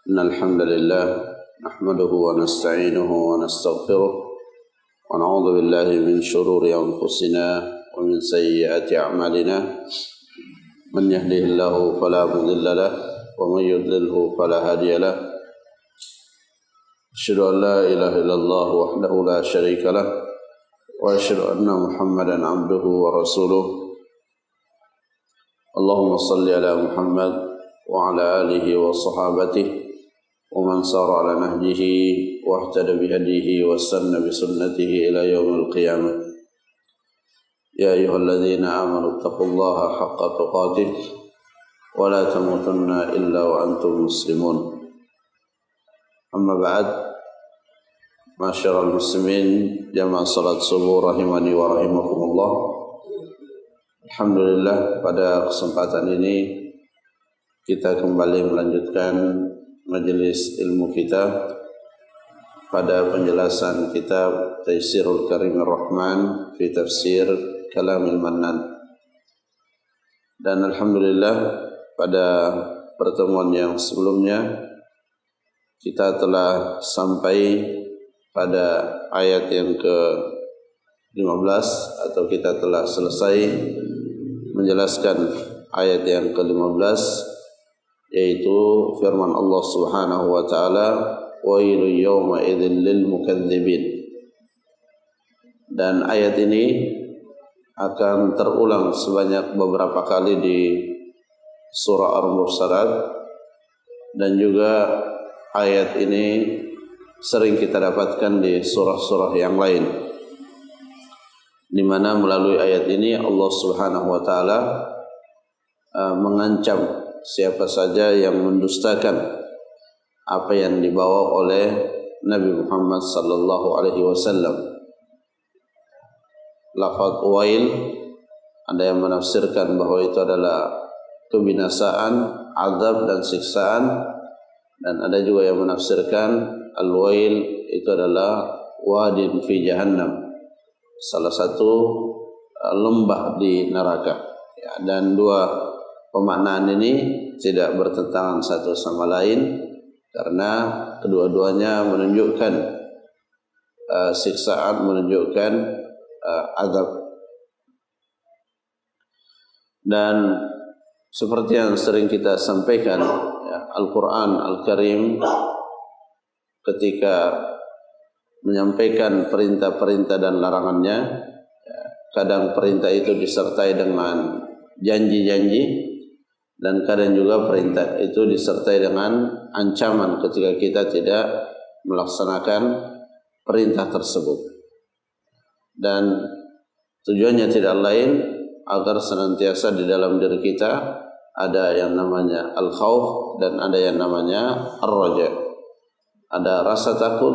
إن الحمد لله نحمده ونستعينه ونستغفره ونعوذ بالله من شرور أنفسنا ومن سيئات أعمالنا من يهده الله فلا مضل له ومن يضلله فلا هادي له أشهد أن لا إله إلا الله وحده لا شريك له وأشهد أن محمدا عبده ورسوله اللهم صل على محمد وعلى آله وصحابته ومن سار على نهجه واهتدى بهديه واستنى بسنته إلى يوم القيامة يا أيها الذين آمنوا اتقوا الله حق تقاته ولا تموتن إلا وأنتم مسلمون أما بعد معاشر المسلمين jamaah salat subuh rahimani wa rahimakumullah. Alhamdulillah, pada kesempatan ini kita kembali melanjutkan majelis ilmu kita pada penjelasan kitab Taysirul Karimir Rahman fi Tafsir Kalamil Mannan. Dan alhamdulillah, pada pertemuan yang sebelumnya kita telah sampai pada ayat yang ke-15 atau kita telah selesai menjelaskan ayat yang ke-15, yaitu firman Allah Subhanahu wa taala, "Wailul yawma idzil lil mukadzibin." Dan ayat ini akan terulang sebanyak beberapa kali di surah Al-Mursalat, dan juga ayat ini sering kita dapatkan di surah-surah yang lain, di mana melalui ayat ini Allah Subhanahu wa taala mengancam siapa saja yang mendustakan apa yang dibawa oleh Nabi Muhammad sallallahu alaihi wasallam. Lafaz wail ada yang menafsirkan bahwa itu adalah kebinasaan, azab dan siksaan, dan ada juga yang menafsirkan al-wail itu adalah wadin fi jahannam, salah satu lembah di neraka. Ya, dan dua pemaknaan ini tidak bertentangan satu sama lain, karena kedua-duanya menunjukkan siksaan, menunjukkan azab. Dan seperti yang sering kita sampaikan, ya, Al-Quran Al-Karim ketika menyampaikan perintah-perintah dan larangannya, ya, kadang perintah itu disertai dengan janji-janji, dan kadang juga perintah itu disertai dengan ancaman ketika kita tidak melaksanakan perintah tersebut. Dan tujuannya tidak lain agar senantiasa di dalam diri kita ada yang namanya al-khauf dan ada yang namanya ar-raja. Ada rasa takut,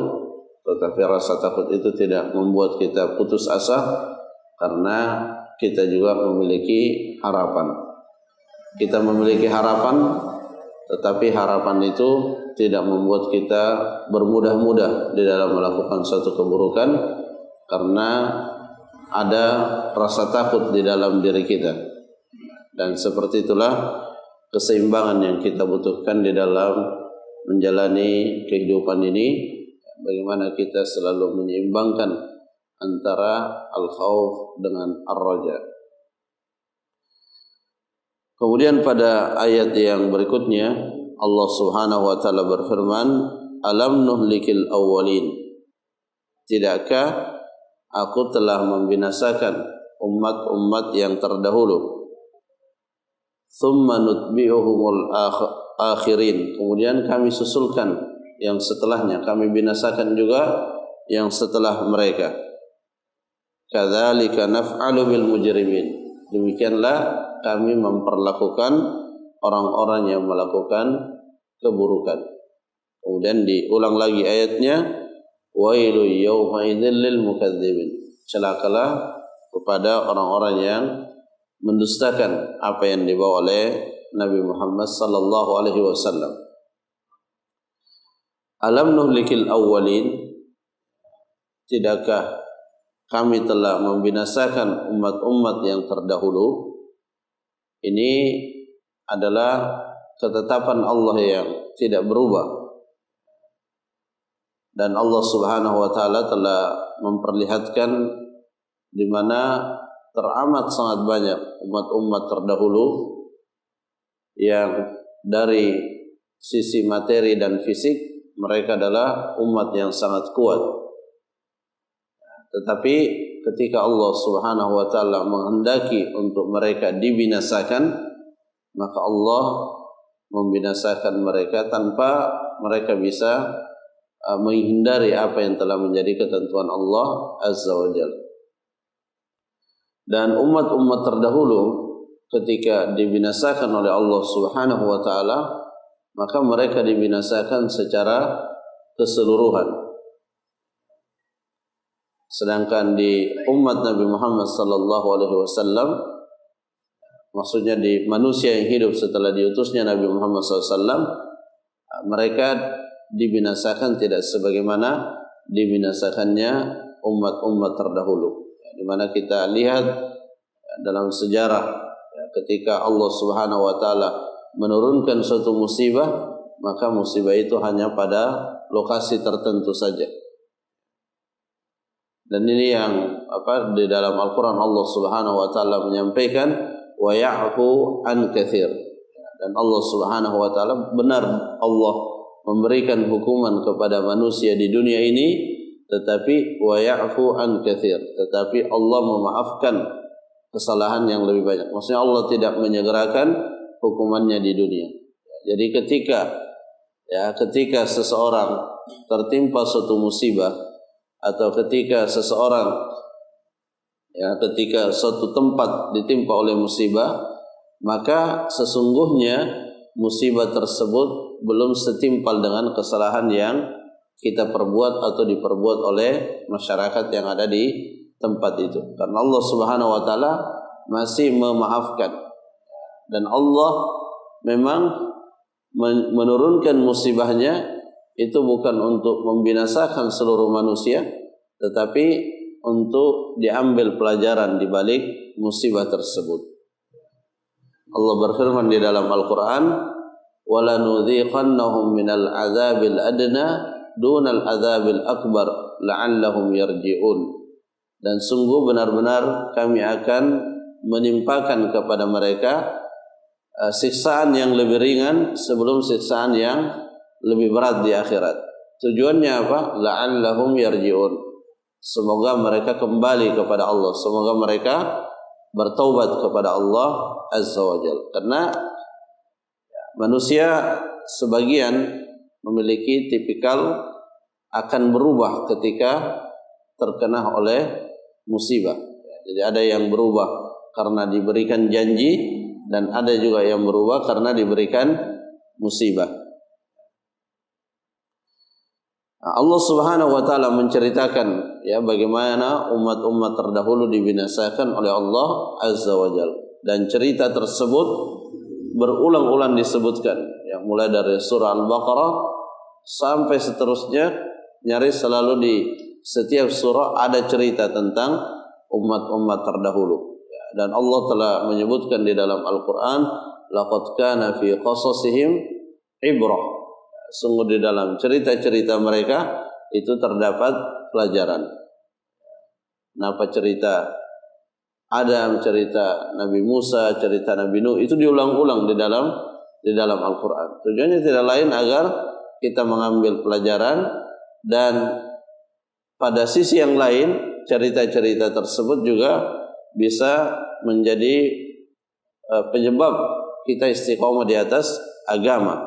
tetapi rasa takut itu tidak membuat kita putus asa, karena kita juga memiliki harapan. Kita memiliki harapan, tetapi harapan itu tidak membuat kita bermudah-mudah di dalam melakukan suatu keburukan, karena ada rasa takut di dalam diri kita. Dan seperti itulah keseimbangan yang kita butuhkan di dalam menjalani kehidupan ini, bagaimana kita selalu menyeimbangkan antara al-khauf dengan ar-raja. Kemudian pada ayat yang berikutnya Allah Subhanahu wa taala berfirman, "Alam nuhlikil awwalin." Tidakkah aku telah membinasakan umat-umat yang terdahulu? Tsumma nutbi'uhumul akhirin. Kemudian kami susulkan yang setelahnya, kami binasakan juga yang setelah mereka. Kadzalika naf'alu bil mujrimin. Demikianlah kami memperlakukan orang-orang yang melakukan keburukan. Kemudian diulang lagi ayatnya, wailu yawma idzil lil mukadzibin. Celakalah kepada orang-orang yang mendustakan apa yang dibawa oleh Nabi Muhammad sallallahu alaihi wasallam. Alam nuhlikil awwalin. Tidakkah kami telah membinasakan umat-umat yang terdahulu? Ini adalah ketetapan Allah yang tidak berubah. dan Allah Subhanahu wa taala telah memperlihatkan di mana teramat sangat banyak umat-umat terdahulu yang dari sisi materi dan fisik mereka adalah umat yang sangat kuat. Tetapi ketika Allah Subhanahu wa taala menghendaki untuk mereka dibinasakan, maka Allah membinasakan mereka tanpa mereka bisa menghindari apa yang telah menjadi ketentuan Allah Azza wa Jalla. Dan umat-umat terdahulu ketika dibinasakan oleh Allah Subhanahu wa taala, maka mereka dibinasakan secara keseluruhan. Sedangkan di umat Nabi Muhammad sallallahu alaihi wasallam, maksudnya di manusia yang hidup setelah diutusnya Nabi Muhammad SAW, mereka dibinasakan tidak sebagaimana dibinasakannya umat-umat terdahulu. Di mana kita lihat dalam sejarah ketika Allah Subhanahu wa taala menurunkan suatu musibah, maka musibah itu hanya pada lokasi tertentu saja. Dan ini yang di dalam Al-Qur'an Allah Subhanahu wa taala menyampaikan wa ya'fu an katsir. Dan Allah Subhanahu wa taala benar Allah memberikan hukuman kepada manusia di dunia ini, tetapi wa ya'fu an katsir, tetapi Allah memaafkan kesalahan yang lebih banyak. Maksudnya Allah tidak menyegerakan hukumannya di dunia. Jadi ketika seseorang tertimpa suatu musibah, atau ketika suatu tempat ditimpa oleh musibah, maka sesungguhnya musibah tersebut belum setimpal dengan kesalahan yang kita perbuat atau diperbuat oleh masyarakat yang ada di tempat itu. Karena Allah Subhanahu wa taala masih memaafkan. Dan Allah memang menurunkan musibahnya itu bukan untuk membinasakan seluruh manusia, tetapi untuk diambil pelajaran di balik musibah tersebut. Allah berfirman di dalam Al-Qur'an, "Wala nudhiqannahum minal 'adzabil adna dunal 'adzabil akbar la'allahum yarji'un." Dan sungguh benar-benar kami akan menimpakan kepada mereka siksaan yang lebih ringan sebelum siksaan yang lebih berat di akhirat. Tujuannya apa? La'allahum yarji'un. Semoga mereka kembali kepada Allah, semoga mereka bertaubat kepada Allah Azza wa Jalla. Karena manusia sebagian memiliki tipikal akan berubah ketika terkena oleh musibah. Jadi ada yang berubah karena diberikan janji, dan ada juga yang berubah karena diberikan musibah. Allah Subhanahu wa taala menceritakan bagaimana umat-umat terdahulu dibinasakan oleh Allah Azza wa Jalla, dan cerita tersebut berulang-ulang disebutkan mulai dari surah Al-Baqarah sampai seterusnya, nyaris selalu di setiap surah ada cerita tentang umat-umat terdahulu. Dan Allah telah menyebutkan di dalam Al-Qur'an, laqad kana fi qasasihim ibrah. Sungguh di dalam cerita-cerita mereka itu terdapat pelajaran. Kenapa cerita Adam, cerita Nabi Musa, cerita Nabi Nuh itu diulang-ulang di dalam Al-Qur'an. Tujuannya tidak lain agar kita mengambil pelajaran, dan pada sisi yang lain cerita-cerita tersebut juga bisa menjadi penyebab kita istiqomah di atas agama.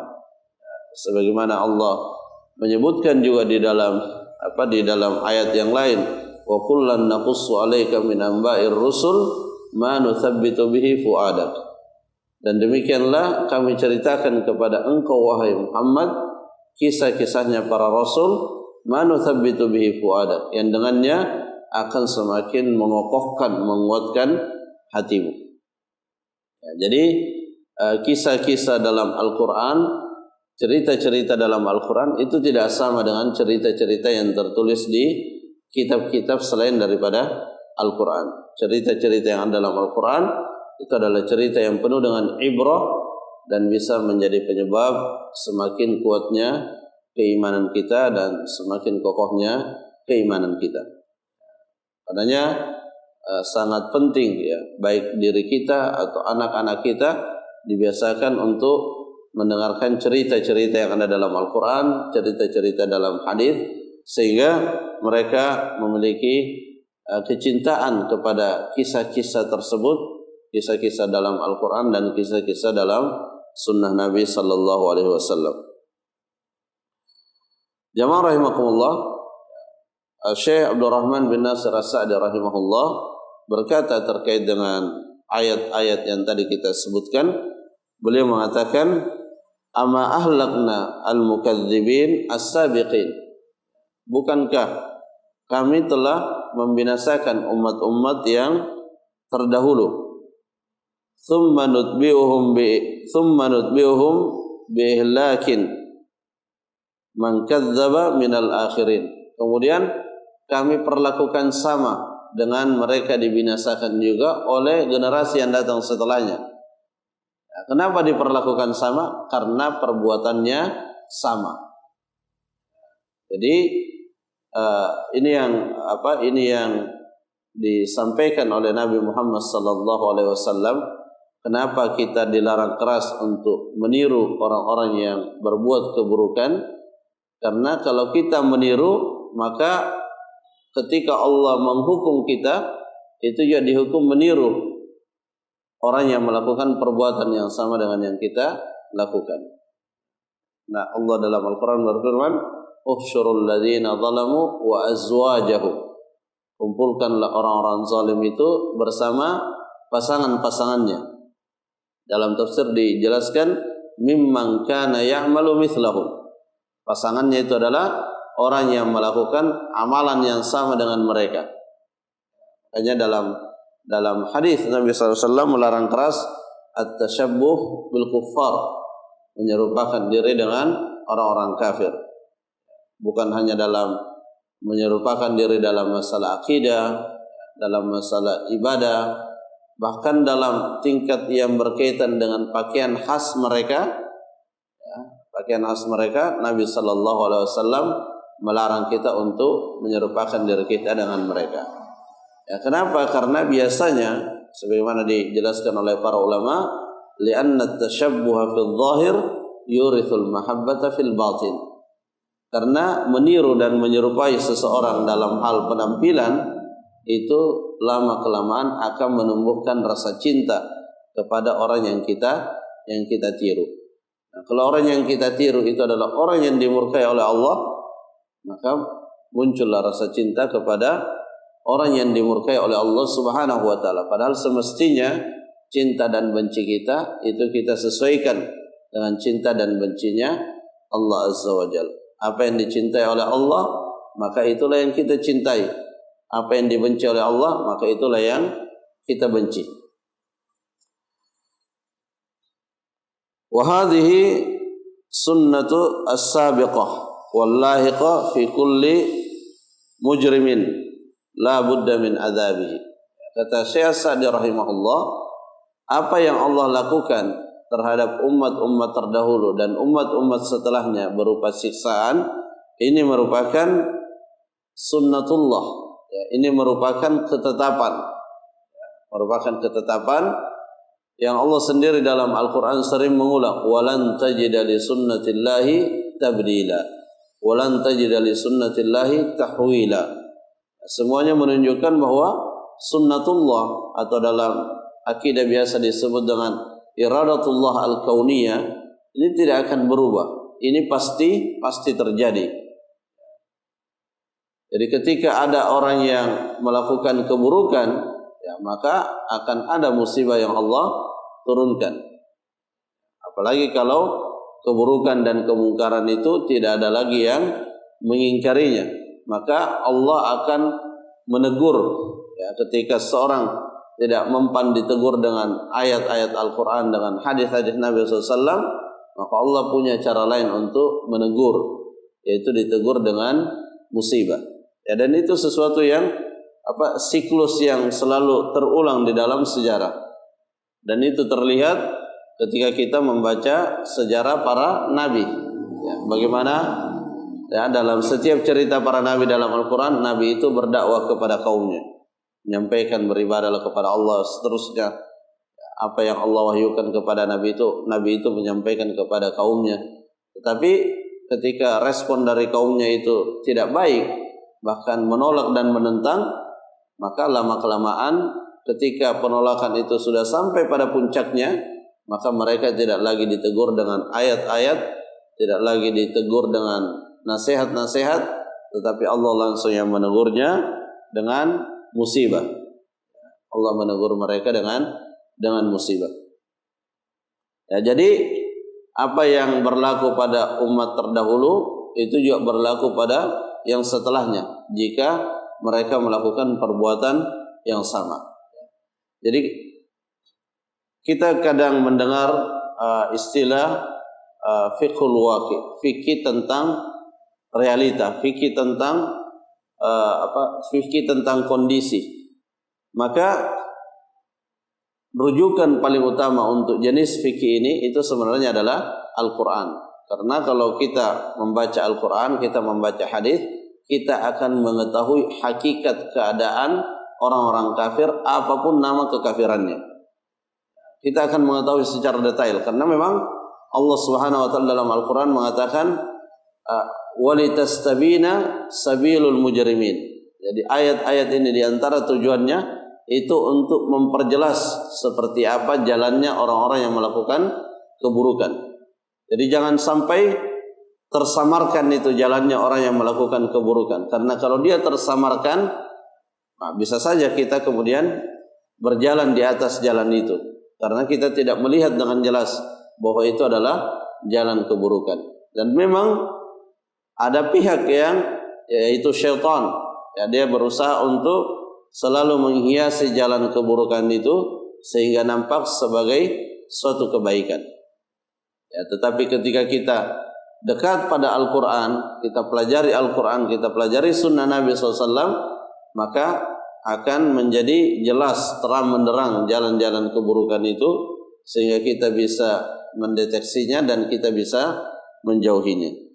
Sebagaimana Allah menyebutkan juga di dalam ayat yang lain, wa kullan naqussu 'alaika min anba'ir rusul ma nuthabbitu bihi fu'adak. Dan demikianlah kami ceritakan kepada engkau wahai Muhammad kisah-kisahnya para rasul, ma nuthabbitu bihi fu'adak, yang dengannya akan semakin mengokohkan, menguatkan hatimu. Jadi kisah-kisah dalam Al-Qur'an, cerita-cerita dalam Al-Quran itu tidak sama dengan cerita-cerita yang tertulis di kitab-kitab selain daripada Al-Quran. Cerita-cerita yang ada dalam Al-Quran itu adalah cerita yang penuh dengan ibrah dan bisa menjadi penyebab semakin kuatnya keimanan kita dan semakin kokohnya keimanan kita. Karenanya sangat penting ya, baik diri kita atau anak-anak kita dibiasakan untuk mendengarkan cerita-cerita yang ada dalam Al-Quran, cerita-cerita dalam hadis, sehingga mereka memiliki kecintaan kepada kisah-kisah tersebut, kisah-kisah dalam Al-Quran dan kisah-kisah dalam sunnah Nabi sallallahu alaihi wasallam. Jamaah rahimakumullah, Syekh Abdurrahman bin Nasir As-Sa'di rahimahullah berkata terkait dengan ayat-ayat yang tadi kita sebutkan, beliau mengatakan, "Ama ahlakna al-mukadzibin as-sabiqin." Bukankah kami telah membinasakan umat-umat yang terdahulu? Thumma nutbi'uhum bi ihlakin man kadzdzaba minal akhirin. Kemudian kami perlakukan sama dengan mereka dibinasakan juga oleh generasi yang datang setelahnya. Kenapa diperlakukan sama? Karena perbuatannya sama. Jadi ini yang disampaikan oleh Nabi Muhammad sallallahu alaihi wasallam. Kenapa kita dilarang keras untuk meniru orang-orang yang berbuat keburukan? Karena kalau kita meniru, maka ketika Allah menghukum kita, itu juga dihukum meniru orang yang melakukan perbuatan yang sama dengan yang kita lakukan. Nah, Allah dalam Al-Quran berfirman, "Uhsyurul ladzina zalamu wa azwajahum." Kumpulkanlah orang-orang zalim itu bersama pasangan-pasangannya. Dalam tafsir dijelaskan, "Mimman kana ya'malu mithlahum." Pasangannya itu adalah orang yang melakukan amalan yang sama dengan mereka. Hanya dalam hadis Nabi SAW melarang keras at-tashabbuh bil kuffar, menyerupakan diri dengan orang-orang kafir. Bukan hanya dalam menyerupakan diri dalam masalah akidah, dalam masalah ibadah, bahkan dalam tingkat yang berkaitan dengan pakaian khas mereka, pakaian khas mereka, Nabi SAW melarang kita untuk menyerupakan diri kita dengan mereka. Ya, kenapa? Karena biasanya sebagaimana dijelaskan oleh para ulama, li'anna at-tashabbuha fil zahir yurithul mahabbata fil batin. Karena meniru dan menyerupai seseorang dalam hal penampilan itu lama kelamaan akan menumbuhkan rasa cinta kepada orang yang kita tiru. Nah, kalau orang yang kita tiru itu adalah orang yang dimurkai oleh Allah, maka muncullah rasa cinta kepada orang yang dimurkai oleh Allah Subhanahu wa taala. Padahal semestinya cinta dan benci kita itu kita sesuaikan dengan cinta dan bencinya Allah Azza wa Jalla. Apa yang dicintai oleh Allah, maka itulah yang kita cintai. Apa yang dibenci oleh Allah, maka itulah yang kita benci. Wa hadhihi sunnatu as-sabiqah wal lahiqah fi kulli mujrimin la budda min adzabihi. Kata Syekh Sa'di rahimahullah, apa yang Allah lakukan terhadap umat-umat terdahulu dan umat-umat setelahnya berupa siksaan, ini merupakan sunnatullah, ya, ini merupakan ketetapan, yang Allah sendiri dalam Al-Quran sering mengulang, walan tajida li sunnatillahi tabdila, walan tajida li sunnatillahi tahwila. Semuanya menunjukkan bahwa sunnatullah atau dalam akidah biasa disebut dengan iradatullah al-kauniyah ini tidak akan berubah. Ini pasti terjadi. Jadi ketika ada orang yang melakukan keburukan, ya, maka akan ada musibah yang Allah turunkan. Apalagi kalau keburukan dan kemungkaran itu tidak ada lagi yang mengingkarinya, maka Allah akan menegur. Ya, ketika seorang tidak mempan ditegur dengan ayat-ayat Al-Quran, dengan hadis-hadis Nabi SAW, maka Allah punya cara lain untuk menegur, yaitu ditegur dengan musibah. Ya, dan itu sesuatu yang siklus yang selalu terulang di dalam sejarah. Dan itu terlihat ketika kita membaca sejarah para nabi. Ya, bagaimana Ya, dalam setiap cerita para nabi dalam Al-Quran, nabi itu berdakwah kepada kaumnya, menyampaikan beribadahlah kepada Allah, seterusnya apa yang Allah wahyukan kepada nabi itu menyampaikan kepada kaumnya. Tetapi ketika respon dari kaumnya itu tidak baik, bahkan menolak dan menentang, maka lama-kelamaan ketika penolakan itu sudah sampai pada puncaknya, maka mereka tidak lagi ditegur dengan ayat-ayat, tidak lagi ditegur dengan nasihat-nasihat, tetapi Allah langsung yang menegurnya dengan musibah. Allah menegur mereka dengan musibah. Ya, jadi apa yang berlaku pada umat terdahulu itu juga berlaku pada yang setelahnya jika mereka melakukan perbuatan yang sama. Jadi kita kadang mendengar istilah fiqhul waqi, fikih tentang realita, fikih tentang fikih tentang kondisi. Maka rujukan paling utama untuk jenis fikih ini itu sebenarnya adalah Al-Quran. Karena kalau kita membaca Al-Quran, kita membaca hadis, kita akan mengetahui hakikat keadaan orang-orang kafir apapun nama kekafirannya. Kita akan mengetahui secara detail karena memang Allah Subhanahu wa taala dalam Al-Quran mengatakan walitastabina sabilul mujrimin. Jadi ayat-ayat ini diantara tujuannya itu untuk memperjelas seperti apa jalannya orang-orang yang melakukan keburukan. Jadi jangan sampai tersamarkan itu jalannya orang yang melakukan keburukan. Karena kalau dia tersamarkan, bisa saja kita kemudian berjalan di atas jalan itu. Karena kita tidak melihat dengan jelas bahwa itu adalah jalan keburukan. Dan memang ada pihak yang yaitu syaitan, ya, dia berusaha untuk selalu menghiasi jalan keburukan itu sehingga nampak sebagai suatu kebaikan. Ya, tetapi ketika kita dekat pada Al-Quran, kita pelajari Al-Quran, kita pelajari Sunnah Nabi SAW, maka akan menjadi jelas terang menderang jalan-jalan keburukan itu sehingga kita bisa mendeteksinya dan kita bisa menjauhinya.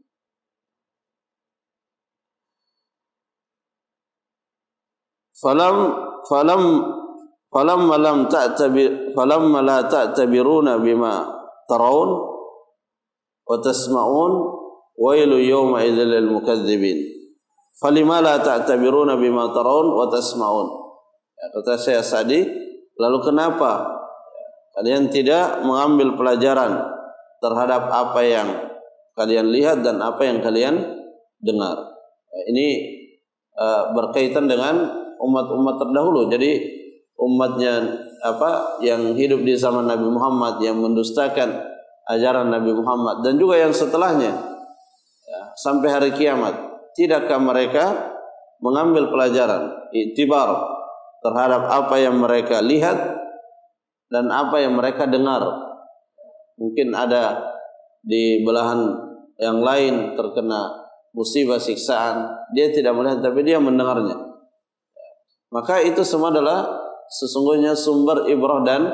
Falamma la ta'tabiruna bima tarawun wa tasma'un wailu yawma idzal lil mukadzibin. Falima la ta'tabiruna bima tarawun wa tasma'un. Ya, kata Syekh Sa'di, lalu kenapa kalian tidak mengambil pelajaran terhadap apa yang kalian lihat dan apa yang kalian dengar? Ya, ini berkaitan dengan umat-umat terdahulu. Jadi umatnya yang hidup di zaman Nabi Muhammad, yang mendustakan ajaran Nabi Muhammad, dan juga yang setelahnya, ya, sampai hari kiamat. Tidakkah mereka mengambil pelajaran, iktibar terhadap apa yang mereka lihat dan apa yang mereka dengar? Mungkin ada di belahan yang lain terkena musibah siksaan, dia tidak melihat tapi dia mendengarnya. Maka itu semua adalah sesungguhnya sumber ibrah dan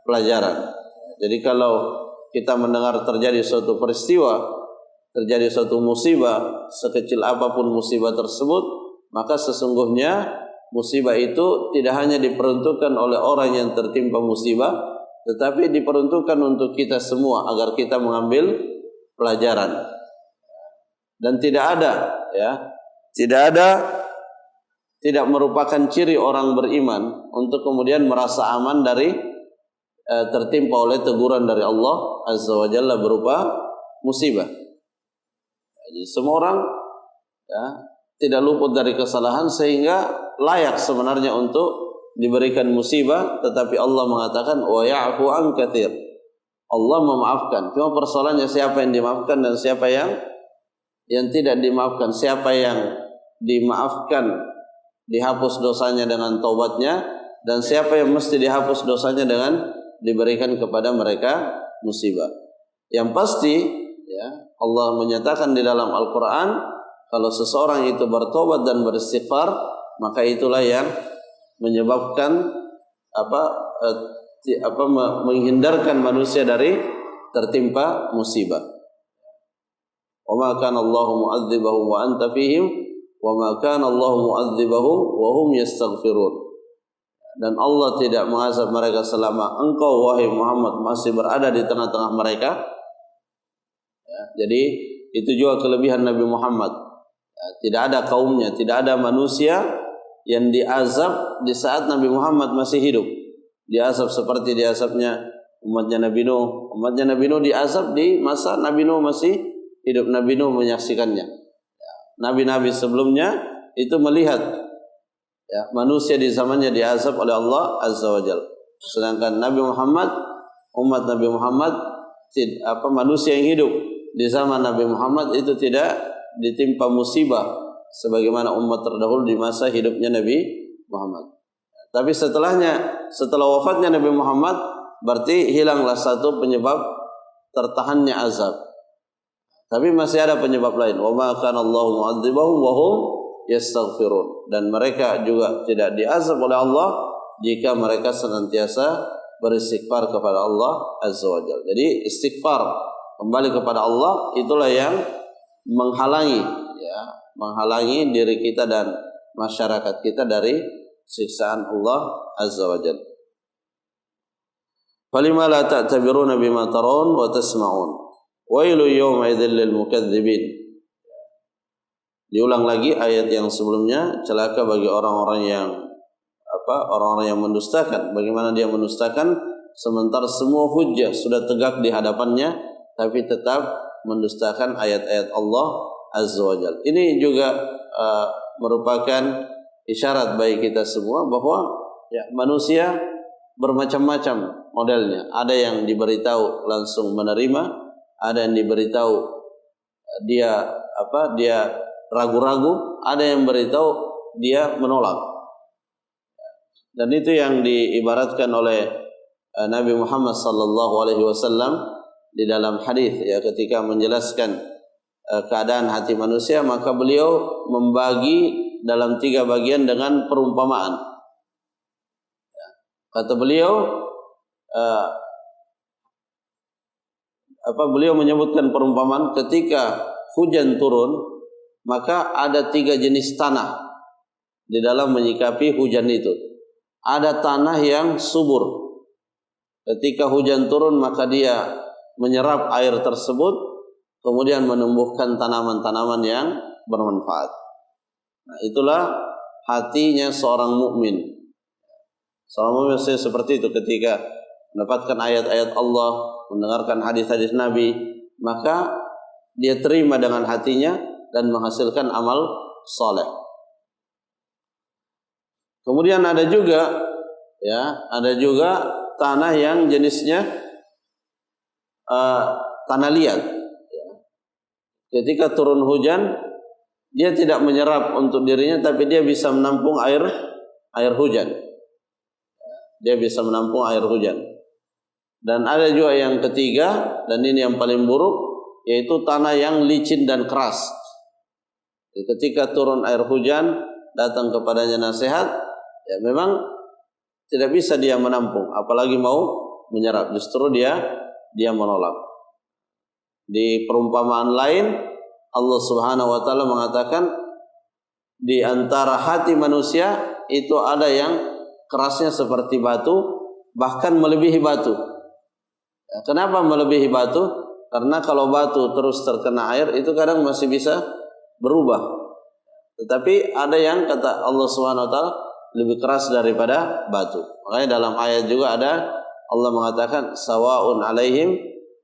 pelajaran. Jadi kalau kita mendengar terjadi suatu peristiwa, terjadi suatu musibah, sekecil apapun musibah tersebut, maka sesungguhnya musibah itu tidak hanya diperuntukkan oleh orang yang tertimpa musibah, tetapi diperuntukkan untuk kita semua agar kita mengambil pelajaran. Dan tidak merupakan ciri orang beriman untuk kemudian merasa aman dari tertimpa oleh teguran dari Allah Azza wa Jalla berupa musibah. Jadi semua orang, ya, tidak luput dari kesalahan sehingga layak sebenarnya untuk diberikan musibah, tetapi Allah mengatakan wa ya'fu an katsir. Allah memaafkan. Cuma persoalannya siapa yang dimaafkan dan siapa yang tidak dimaafkan. Siapa yang dimaafkan dihapus dosanya dengan taubatnya, dan siapa yang mesti dihapus dosanya dengan diberikan kepada mereka musibah. Yang pasti, ya, Allah menyatakan di dalam Al-Quran kalau seseorang itu bertobat dan beristighfar, maka itulah yang menyebabkan menghindarkan manusia dari tertimpa musibah. Wa ma kana Allahu mu'adzibahum wa anta fihim wa ma kana Allahu mu'adzibahum wa hum yastaghfirun. Dan Allah tidak mengazab mereka selama engkau wahai Muhammad masih berada di tengah-tengah mereka. Ya, jadi itu juga kelebihan Nabi Muhammad. Ya, tidak ada kaumnya, tidak ada manusia yang diazab di saat Nabi Muhammad masih hidup. Diazab seperti diazabnya umatnya Nabi Nuh. Umatnya Nabi Nuh diazab di masa Nabi Nuh masih hidup. Nabi Nuh menyaksikannya. Ya, nabi-nabi sebelumnya itu melihat ya, manusia di zamannya diazab oleh Allah Azza wa Jalla. Sedangkan Nabi Muhammad, umat Nabi Muhammad, manusia yang hidup di zaman Nabi Muhammad itu tidak ditimpa musibah sebagaimana umat terdahulu di masa hidupnya Nabi Muhammad. Tapi setelah wafatnya Nabi Muhammad, berarti hilanglah satu penyebab tertahannya azab. Tapi masih ada penyebab lain. Wa ma kana Allahu mu'adzibahum wa hum yastaghfirun. Dan mereka juga tidak diazab oleh Allah jika mereka senantiasa beristighfar kepada Allah Azza wa Jalla. Jadi istighfar kembali kepada Allah itulah yang menghalangi diri kita dan masyarakat kita dari siksaan Allah Azza wa Jalla. Falima la ta'tabiruna bima tarawun wa tasma'un. Wailu yawma idzil lil mukadzibin. Diulang lagi ayat yang sebelumnya, celaka bagi orang-orang yang mendustakan. Bagaimana dia mendustakan sementara semua hujjah sudah tegak di hadapannya tapi tetap mendustakan ayat-ayat Allah Azza wa Jalla. Ini juga merupakan isyarat bagi kita semua bahwa ya, manusia bermacam-macam modelnya. Ada yang diberitahu langsung menerima, ada yang diberitahu dia ragu-ragu, ada yang beritahu dia menolak. Dan itu yang diibaratkan oleh Nabi Muhammad sallallahu alaihi wasallam di dalam hadis ya, ketika menjelaskan keadaan hati manusia, maka beliau membagi dalam 3 bagian dengan perumpamaan. Kata beliau, beliau menyebutkan perumpamaan ketika hujan turun, maka ada 3 jenis tanah di dalam menyikapi hujan itu. Ada tanah yang subur. Ketika hujan turun, maka dia menyerap air tersebut, kemudian menumbuhkan tanaman-tanaman yang bermanfaat. Nah, itulah hatinya seorang mukmin. Seorang mukmin seperti itu, ketika mendapatkan ayat-ayat Allah, mendengarkan hadis-hadis Nabi, maka dia terima dengan hatinya dan menghasilkan amal soleh. Kemudian ada juga tanah yang jenisnya tanah liat. Ketika turun hujan, dia tidak menyerap untuk dirinya, tapi dia bisa menampung air hujan. Dia bisa menampung air hujan. Dan ada juga yang ketiga, dan ini yang paling buruk, yaitu tanah yang licin dan keras. Ketika turun air hujan, datang kepadanya nasihat, ya memang tidak bisa dia menampung, apalagi mau menyerap. Justru dia menolak. Di perumpamaan lain, Allah Subhanahu wa taala mengatakan di antara hati manusia itu ada yang kerasnya seperti batu, bahkan melebihi batu. Kenapa melebihi batu? Karena kalau batu terus terkena air itu kadang masih bisa berubah. Tetapi ada yang kata Allah Subhanahu wa taala lebih keras daripada batu. Makanya dalam ayat juga ada Allah mengatakan sawaun alaihim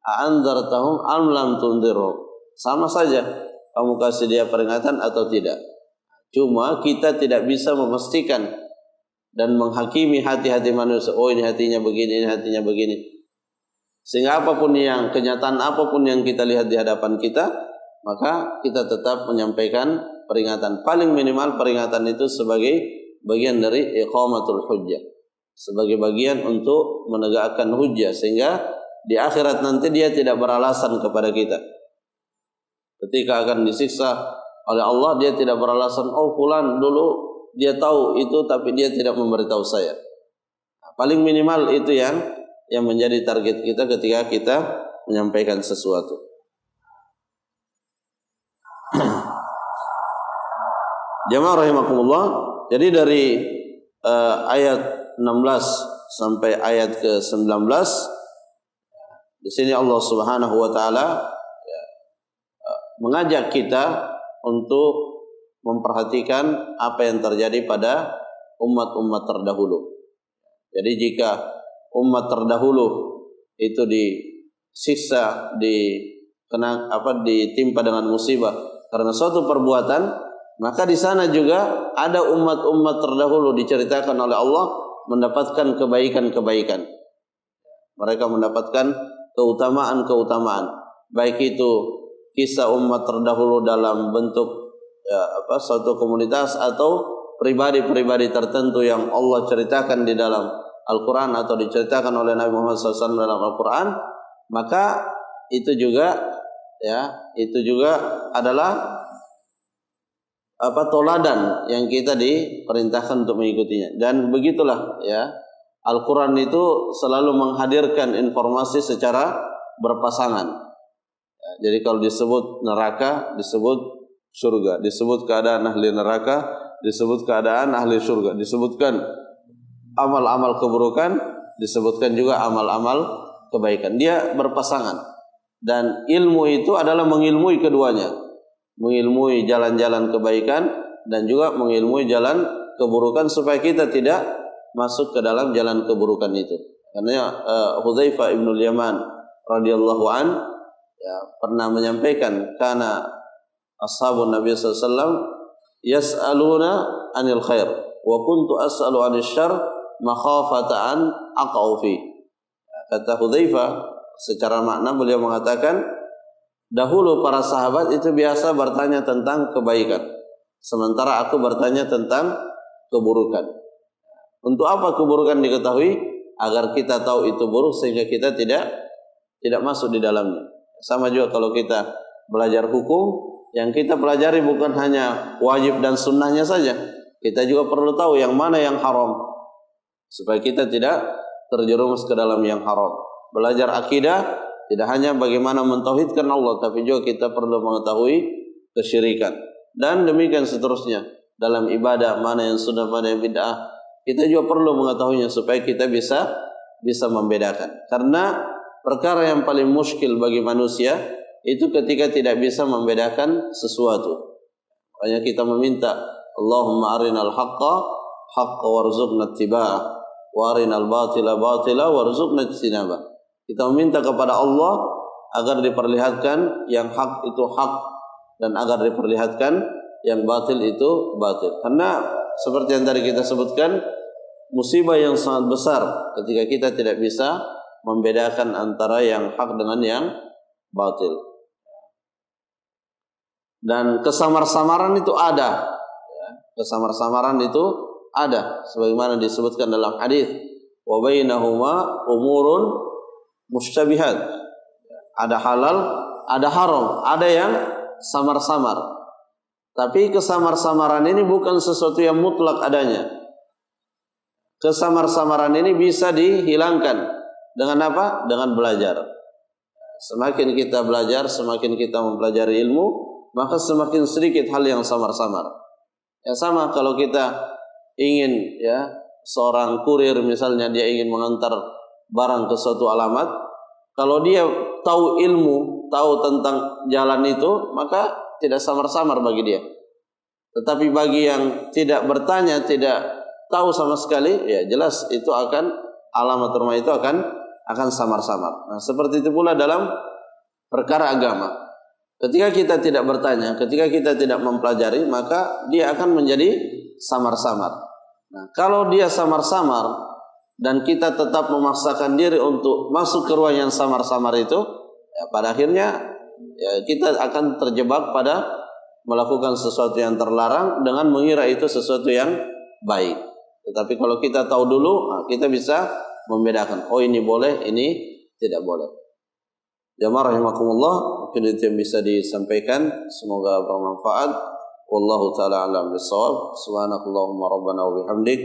a'andzartahum am lam tundirhum. Sama saja kamu kasih dia peringatan atau tidak. Cuma kita tidak bisa memastikan dan menghakimi hati-hati manusia. Oh, ini hatinya begini, ini hatinya begini. Sehingga kenyataan apapun yang kita lihat di hadapan kita, maka kita tetap menyampaikan peringatan. Paling minimal peringatan itu sebagai bagian dari iqamatul hujjah, sebagai bagian untuk menegakkan hujjah, sehingga di akhirat nanti dia tidak beralasan kepada kita. Ketika akan disiksa oleh Allah, dia tidak beralasan, oh fulan dulu dia tahu itu tapi dia tidak memberitahu saya. Paling minimal itu yang menjadi target kita ketika kita menyampaikan sesuatu. Jamaah rahimakumullah. Jadi dari ayat 16 sampai ayat ke-19 di sini Allah Subhanahu wa taala mengajak kita untuk memperhatikan apa yang terjadi pada umat-umat terdahulu. Jadi jika umat terdahulu itu disiksa, ditimpa dengan musibah karena suatu perbuatan, maka di sana juga ada umat-umat terdahulu diceritakan oleh Allah mendapatkan kebaikan-kebaikan. Mereka mendapatkan keutamaan-keutamaan. Baik itu kisah umat terdahulu dalam bentuk suatu komunitas atau pribadi-pribadi tertentu yang Allah ceritakan di dalam Al-Quran atau diceritakan oleh Nabi Muhammad SAW dalam Al-Quran, maka itu juga adalah toladan yang kita diperintahkan untuk mengikutinya. Dan begitulah Al-Quran itu selalu menghadirkan informasi secara berpasangan. Jadi kalau disebut neraka, disebut surga, disebut keadaan ahli neraka, disebut keadaan ahli surga, disebutkan amal-amal keburukan, disebutkan juga amal-amal kebaikan. Dia berpasangan. Dan ilmu itu adalah mengilmui keduanya, mengilmui jalan-jalan kebaikan dan juga mengilmui jalan keburukan supaya kita tidak masuk ke dalam jalan keburukan itu. Karena Hudzaifah ibn al-Yaman radhiyallahu an pernah menyampaikan, karena ashabun Nabi sallallahu alaihi wasallam yas'aluna 'anil khair wa kuntu as'alu 'anil syarr makhafata an aqau fi. Kata Hudzaifah, secara makna beliau mengatakan, dahulu para sahabat itu biasa bertanya tentang kebaikan, sementara aku bertanya tentang keburukan. Untuk apa keburukan diketahui? Agar kita tahu itu buruk sehingga kita tidak masuk di dalamnya. Sama juga kalau kita belajar hukum, yang kita pelajari bukan hanya wajib dan sunnahnya saja. Kita juga perlu tahu yang mana yang haram, supaya kita tidak terjerumus ke dalam yang haram. Belajar akidah tidak hanya bagaimana mentauhidkan Allah, tapi juga kita perlu mengetahui kesyirikan. Dan demikian seterusnya. Dalam ibadah, mana yang sunnah, mana yang bid'ah, kita juga perlu mengetahuinya supaya kita bisa membedakan. Karena perkara yang paling muskil bagi manusia itu ketika tidak bisa membedakan sesuatu. Makanya kita meminta, Allahumma arinal haqqa haqqa warzuqna ittiba'ah wa arinal batila batila warzuqna ijtinabah. Kita meminta kepada Allah agar diperlihatkan yang hak itu hak dan agar diperlihatkan yang batil itu batil. Karena seperti yang tadi kita sebutkan, musibah yang sangat besar ketika kita tidak bisa membedakan antara yang hak dengan yang batil. Dan kesamar-samaran itu ada. Kesamar-samaran itu ada, sebagaimana disebutkan dalam hadis, wa bainahuma umurun mustabihat. Ada halal, ada haram, ada yang samar-samar. Tapi kesamar-samaran ini bukan sesuatu yang mutlak adanya. Kesamar-samaran ini bisa dihilangkan dengan apa? Dengan belajar. Semakin kita belajar, semakin kita mempelajari ilmu, maka semakin sedikit hal yang samar-samar. Ya sama kalau kita ingin seorang kurir misalnya, dia ingin mengantar barang ke suatu alamat, kalau dia tahu ilmu, tahu tentang jalan itu, maka tidak samar-samar bagi dia. Tetapi bagi yang tidak bertanya, tidak tahu sama sekali, ya jelas itu akan alamat rumah itu akan samar-samar. Nah, seperti itu pula dalam perkara agama. Ketika kita tidak bertanya, ketika kita tidak mempelajari, maka dia akan menjadi samar-samar. Nah, kalau dia samar-samar dan kita tetap memaksakan diri untuk masuk ke ruang yang samar-samar itu, ya pada akhirnya kita akan terjebak pada melakukan sesuatu yang terlarang dengan mengira itu sesuatu yang baik. Tetapi kalau kita tahu dulu, kita bisa membedakan, oh ini boleh, ini tidak boleh. Jamaah rahimakumullah, mungkin itu yang bisa disampaikan, semoga bermanfaat. Wallahu taala alam bissawab. Subhanakallahumma rabbana wa bihamdik,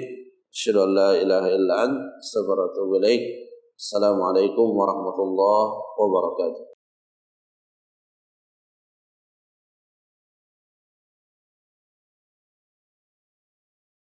asyhadu an la ilaha illa anta, astaghfiruka wa atubu ilaik. Assalamualaikum warahmatullahi wabarakatuh.